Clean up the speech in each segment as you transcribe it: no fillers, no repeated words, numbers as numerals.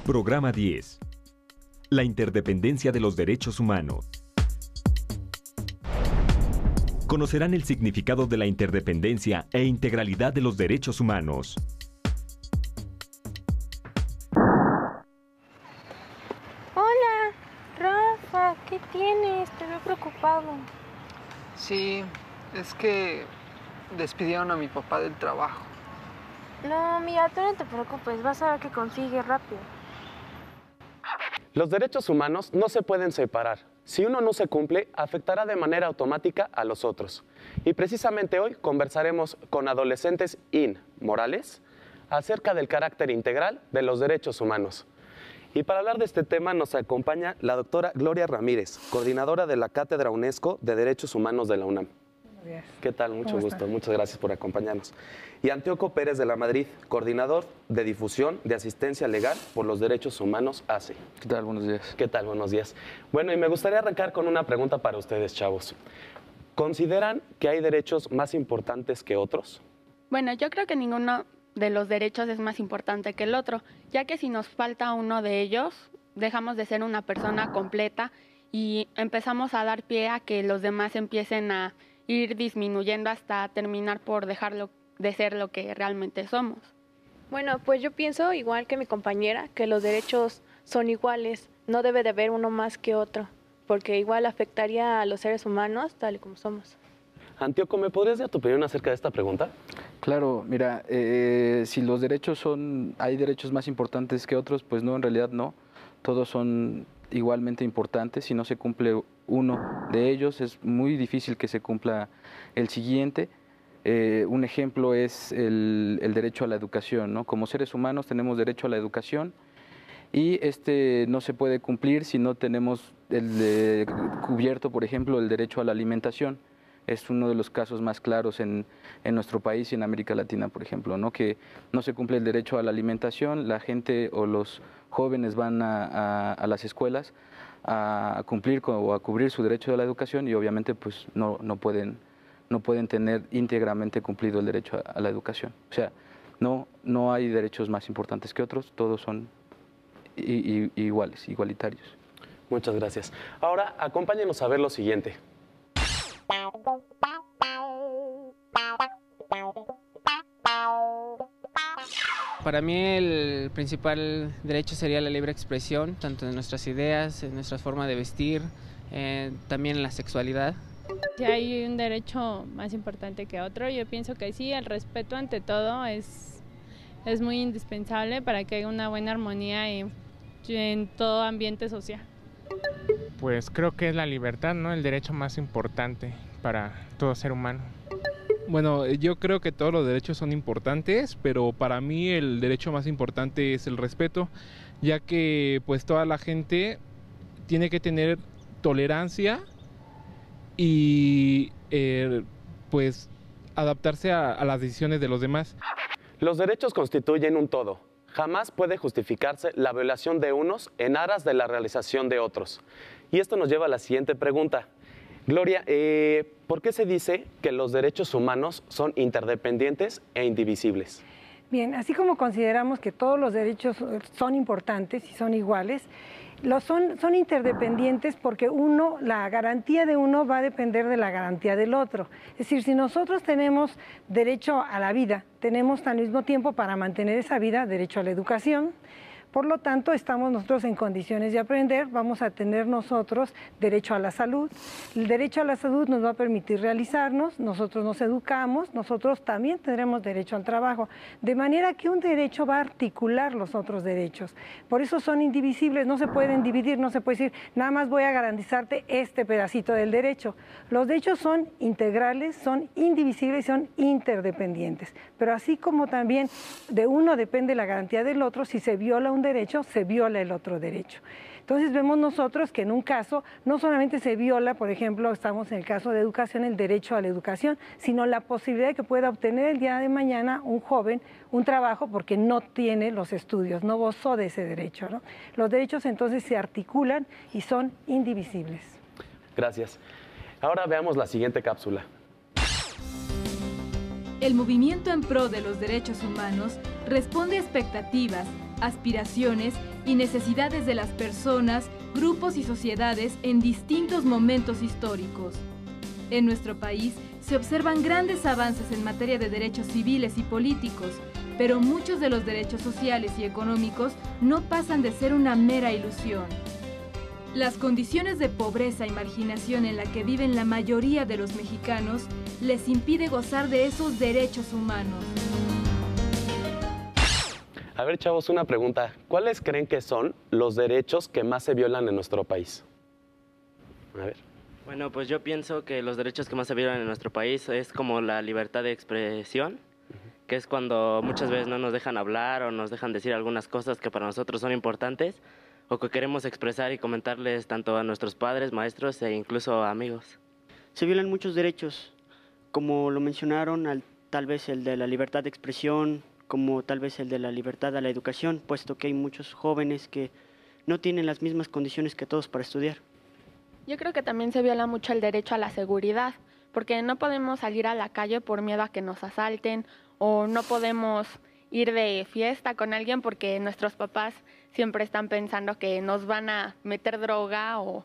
Programa 10. La interdependencia de los derechos humanos. Conocerán el significado de la interdependencia e integralidad de los derechos humanos. Hola, Rafa, ¿qué tienes? Te veo preocupado. Sí, es que despidieron a mi papá del trabajo. No, mira, tú no te preocupes, vas a ver que consigues rápido. Los derechos humanos no se pueden separar. Si uno no se cumple, afectará de manera automática a los otros. Y precisamente hoy conversaremos con adolescentes morales acerca del carácter integral de los derechos humanos. Y para hablar de este tema nos acompaña la doctora Gloria Ramírez, coordinadora de la Cátedra UNESCO de Derechos Humanos de la UNAM. ¿Qué tal? Mucho gusto. Muchas gracias por acompañarnos. Y Antíoco Pérez de la Madrid, coordinador de difusión de asistencia legal por los derechos humanos ACE. ¿Qué tal? Buenos días. ¿Qué tal? Buenos días. Bueno, y me gustaría arrancar con una pregunta para ustedes, chavos. ¿Consideran que hay derechos más importantes que otros? Bueno, yo creo que ninguno de los derechos es más importante que el otro, ya que si nos falta uno de ellos, dejamos de ser una persona completa y empezamos a dar pie a que los demás empiecen a ir disminuyendo hasta terminar por dejarlo de ser lo que realmente somos. Bueno, pues yo pienso, igual que mi compañera, que los derechos son iguales, no debe de haber uno más que otro, porque igual afectaría a los seres humanos tal y como somos. Antíoco, ¿me podrías dar tu opinión acerca de esta pregunta? Claro, mira, si los derechos hay derechos más importantes que otros, pues no, en realidad no. Todos son igualmente importantes. Si no se cumple uno de ellos, es muy difícil que se cumpla el siguiente. Un ejemplo es el derecho a la educación, ¿no? Como seres humanos tenemos derecho a la educación y no se puede cumplir si no tenemos cubierto, por ejemplo, el derecho a la alimentación. Es uno de los casos más claros en nuestro país y en América Latina, por ejemplo, ¿no? Que no se cumple el derecho a la alimentación, la gente o los jóvenes van a las escuelas a cumplir o a cubrir su derecho a la educación y obviamente pues no pueden tener íntegramente cumplido el derecho a la educación. O sea, no hay derechos más importantes que otros, todos son iguales, igualitarios. Muchas gracias. Ahora, acompáñenos a ver lo siguiente. Para mí el principal derecho sería la libre expresión, tanto de nuestras ideas, en nuestra forma de vestir, también en la sexualidad. Si hay un derecho más importante que otro, yo pienso que sí, el respeto ante todo es muy indispensable para que haya una buena armonía en todo ambiente social. Pues creo que es la libertad, ¿no? El derecho más importante para todo ser humano. Bueno, yo creo que todos los derechos son importantes, pero para mí el derecho más importante es el respeto, ya que pues toda la gente tiene que tener tolerancia y pues adaptarse a las decisiones de los demás. Los derechos constituyen un todo. Jamás puede justificarse la violación de unos en aras de la realización de otros. Y esto nos lleva a la siguiente pregunta. Gloria, ¿por qué se dice que los derechos humanos son interdependientes e indivisibles? Bien, así como consideramos que todos los derechos son importantes y son iguales, son interdependientes porque la garantía de uno va a depender de la garantía del otro. Es decir, si nosotros tenemos derecho a la vida, tenemos al mismo tiempo para mantener esa vida derecho a la educación. Por lo tanto, estamos nosotros en condiciones de aprender, vamos a tener nosotros derecho a la salud. El derecho a la salud nos va a permitir realizarnos, nosotros nos educamos, nosotros también tendremos derecho al trabajo. De manera que un derecho va a articular los otros derechos. Por eso son indivisibles, no se pueden dividir, no se puede decir, nada más voy a garantizarte este pedacito del derecho. Los derechos son integrales, son indivisibles y son interdependientes. Pero así como también de uno depende la garantía del otro, si se viola un derecho, se viola el otro derecho. Entonces vemos nosotros que en un caso no solamente se viola, por ejemplo, estamos en el caso de educación, el derecho a la educación, sino la posibilidad de que pueda obtener el día de mañana un joven un trabajo porque no tiene los estudios, no gozó de ese derecho, ¿no? Los derechos entonces se articulan y son indivisibles. Gracias. Ahora veamos la siguiente cápsula. El movimiento en pro de los derechos humanos responde a expectativas, aspiraciones y necesidades de las personas, grupos y sociedades en distintos momentos históricos. En nuestro país se observan grandes avances en materia de derechos civiles y políticos, pero muchos de los derechos sociales y económicos no pasan de ser una mera ilusión. Las condiciones de pobreza y marginación en la que viven la mayoría de los mexicanos les impide gozar de esos derechos humanos. A ver, chavos, una pregunta. ¿Cuáles creen que son los derechos que más se violan en nuestro país? A ver. Bueno, pues yo pienso que los derechos que más se violan en nuestro país es como la libertad de expresión, que es cuando muchas veces no nos dejan hablar o nos dejan decir algunas cosas que para nosotros son importantes o que queremos expresar y comentarles tanto a nuestros padres, maestros e incluso a amigos. Se violan muchos derechos, como lo mencionaron, tal vez el de la libertad de expresión, como tal vez el de la libertad a la educación, puesto que hay muchos jóvenes que no tienen las mismas condiciones que todos para estudiar. Yo creo que también se viola mucho el derecho a la seguridad, porque no podemos salir a la calle por miedo a que nos asalten o no podemos ir de fiesta con alguien porque nuestros papás siempre están pensando que nos van a meter droga o,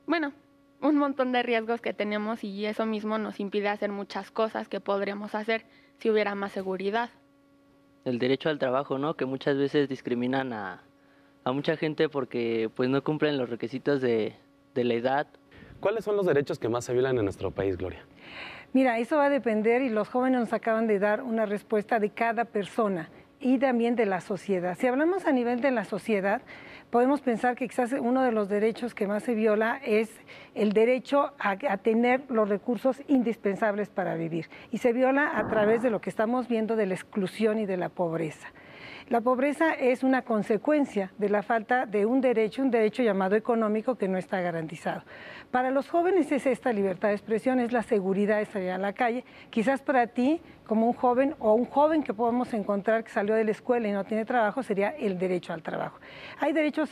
bueno, un montón de riesgos que tenemos y eso mismo nos impide hacer muchas cosas que podríamos hacer si hubiera más seguridad. El derecho al trabajo, ¿no? Que muchas veces discriminan a mucha gente porque pues no cumplen los requisitos de la edad. ¿Cuáles son los derechos que más se violan en nuestro país, Gloria? Mira, eso va a depender y los jóvenes nos acaban de dar una respuesta de cada persona y también de la sociedad. Si hablamos a nivel de la sociedad, podemos pensar que quizás uno de los derechos que más se viola es el derecho a tener los recursos indispensables para vivir. Y se viola a través de lo que estamos viendo de la exclusión y de la pobreza. La pobreza es una consecuencia de la falta de un derecho llamado económico que no está garantizado. Para los jóvenes es esta libertad de expresión, es la seguridad de salir a la calle. Quizás para ti, como un joven o un joven que podemos encontrar que salió de la escuela y no tiene trabajo, sería el derecho al trabajo. Hay derechos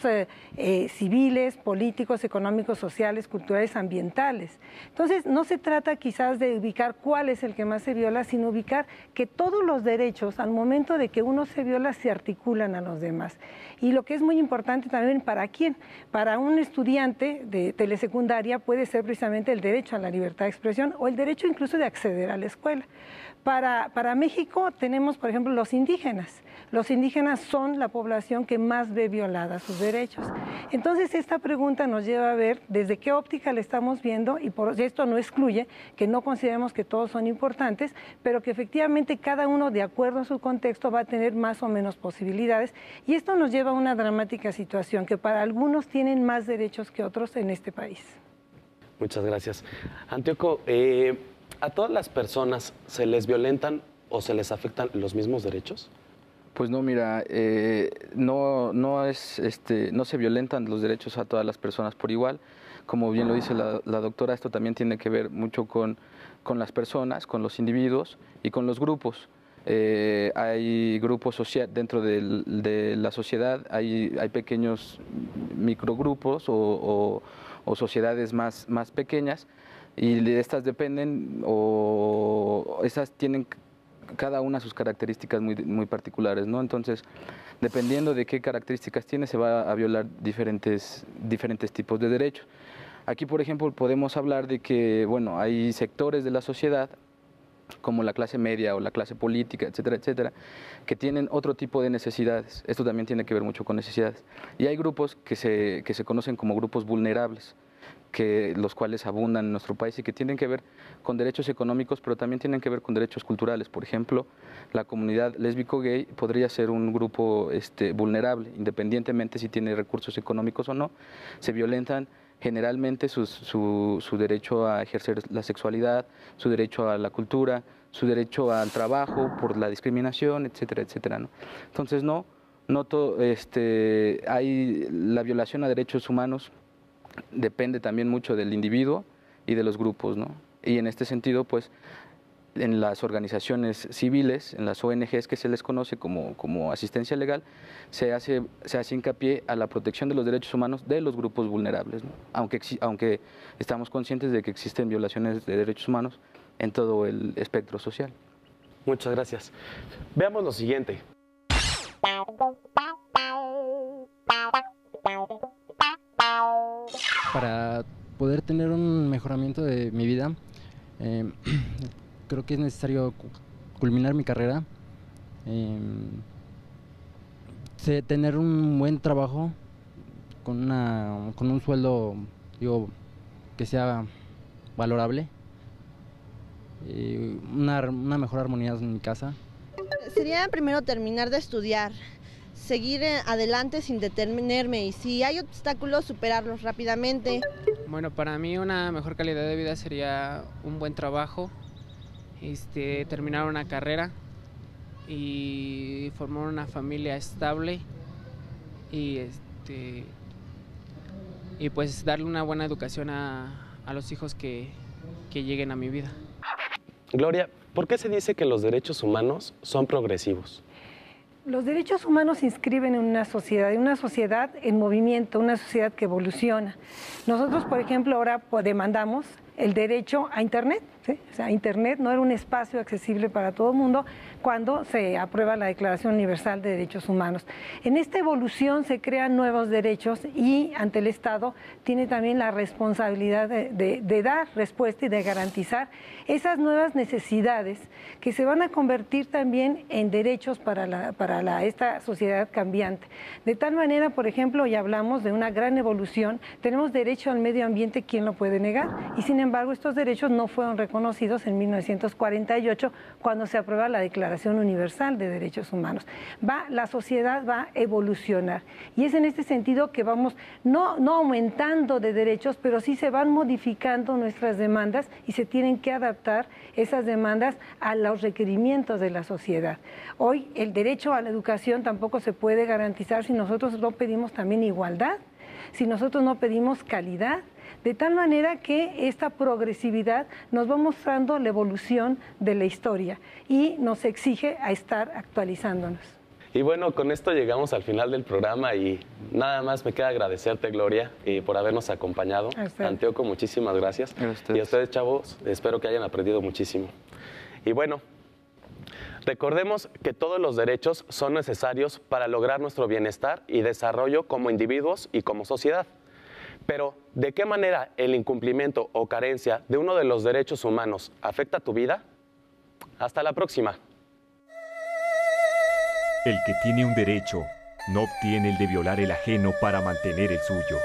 civiles, políticos, económicos, sociales, culturales, ambientales. Entonces, no se trata quizás de ubicar cuál es el que más se viola, sino ubicar que todos los derechos, al momento de que uno se viola, se articulan a los demás. Y lo que es muy importante también, ¿para quién? Para un estudiante de telesecundaria puede ser precisamente el derecho a la libertad de expresión o el derecho incluso de acceder a la escuela. Para México tenemos, por ejemplo, los indígenas. Los indígenas son la población que más ve violadas sus derechos. Entonces, esta pregunta nos lleva a ver desde qué óptica le estamos viendo y por esto no excluye que no consideremos que todos son importantes, pero que efectivamente cada uno, de acuerdo a su contexto, va a tener más o menos posibilidades. Y esto nos lleva a una dramática situación, que para algunos tienen más derechos que otros en este país. Muchas gracias. Antíoco, ¿a todas las personas se les violentan o se les afectan los mismos derechos? Pues no, mira, no se violentan los derechos a todas las personas por igual. Como bien lo dice la doctora, esto también tiene que ver mucho con las personas, con los individuos y con los grupos. Hay grupos dentro de la sociedad, hay pequeños microgrupos o sociedades más pequeñas, y de estas dependen o esas tienen cada una sus características muy particulares, ¿no? Entonces, dependiendo de qué características tiene, se va a violar diferentes tipos de derechos. Aquí, por ejemplo, podemos hablar de que, bueno, hay sectores de la sociedad, como la clase media o la clase política, etcétera, etcétera, que tienen otro tipo de necesidades. Esto también tiene que ver mucho con necesidades. Y hay grupos que se conocen como grupos vulnerables, los cuales abundan en nuestro país y que tienen que ver con derechos económicos, pero también tienen que ver con derechos culturales. Por ejemplo, la comunidad lésbico-gay podría ser un grupo vulnerable, independientemente si tiene recursos económicos o no. Se violentan generalmente su derecho a ejercer la sexualidad, su derecho a la cultura, su derecho al trabajo por la discriminación, etcétera, etcétera, ¿no? Entonces, hay la violación a derechos humanos depende también mucho del individuo y de los grupos, ¿no? Y en este sentido, pues, en las organizaciones civiles, en las ONGs que se les conoce como asistencia legal, se hace hincapié a la protección de los derechos humanos de los grupos vulnerables, ¿no? Aunque estamos conscientes de que existen violaciones de derechos humanos en todo el espectro social. Muchas gracias. Veamos lo siguiente. para poder tener un mejoramiento de mi vida, creo que es necesario culminar mi carrera, tener un buen trabajo con un sueldo, digo, que sea valorable, una mejor armonía en mi casa. Sería primero terminar de estudiar, seguir adelante sin detenerme y si hay obstáculos, superarlos rápidamente. Bueno, para mí una mejor calidad de vida sería un buen trabajo, terminar una carrera y formar una familia estable y pues darle una buena educación a los hijos que lleguen a mi vida. Gloria, ¿por qué se dice que los derechos humanos son progresivos? Los derechos humanos se inscriben en una sociedad en movimiento, una sociedad que evoluciona. Nosotros, por ejemplo, ahora demandamos el derecho a Internet, ¿sí? O sea, Internet no era un espacio accesible para todo el mundo cuando se aprueba la Declaración Universal de Derechos Humanos. En esta evolución se crean nuevos derechos y ante el Estado tiene también la responsabilidad de dar respuesta y de garantizar esas nuevas necesidades que se van a convertir también en derechos para esta sociedad cambiante. De tal manera, por ejemplo, ya hablamos de una gran evolución, tenemos derecho al medio ambiente, ¿quién lo puede negar? Y sin embargo, estos derechos no fueron reconocidos en 1948 cuando se aprueba la Declaración Universal de Derechos Humanos. La sociedad va a evolucionar y es en este sentido que vamos no aumentando de derechos, pero sí se van modificando nuestras demandas y se tienen que adaptar esas demandas a los requerimientos de la sociedad. Hoy el derecho a la educación tampoco se puede garantizar si nosotros no pedimos también igualdad, si nosotros no pedimos calidad, de tal manera que esta progresividad nos va mostrando la evolución de la historia y nos exige a estar actualizándonos. Y bueno, con esto llegamos al final del programa y nada más me queda agradecerte, Gloria, por habernos acompañado. Anteoco, muchísimas gracias. Y a ustedes, chavos, espero que hayan aprendido muchísimo. Y bueno, recordemos que todos los derechos son necesarios para lograr nuestro bienestar y desarrollo como individuos y como sociedad. Pero, ¿de qué manera el incumplimiento o carencia de uno de los derechos humanos afecta tu vida? Hasta la próxima. El que tiene un derecho no obtiene el de violar el ajeno para mantener el suyo.